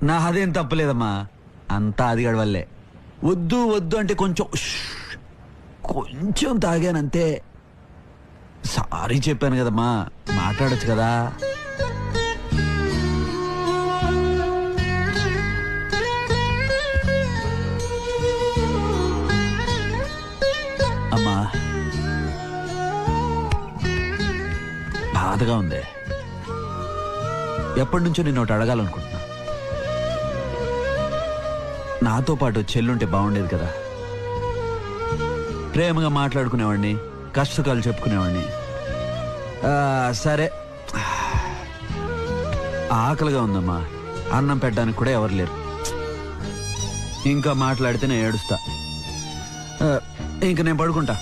నా అదేం తప్పలేదమ్మా, అంతా అది గడవల్లే. వద్దు వద్దు అంటే కొంచెం తాగానంతే. సారీ చెప్పాను కదమ్మా, మాట్లాడొచ్చు కదా. అమ్మా బాధగా ఉంది. ఎప్పటి నుంచో నేను ఒకటి అడగాలనుకుంటున్నా. నాతో పాటు చెల్లుంటే బాగుండేది కదా. ప్రేమగా మాట్లాడుకునేవాడిని, కష్టకాలు చెప్పుకునేవాడిని. సరే, ఆకలిగా ఉందమ్మా, అన్నం పెట్టడానికి కూడా ఎవరు లేరు. ఇంకా మాట్లాడితే నేను ఏడుస్తా. ఇంక నేను పడుకుంటా.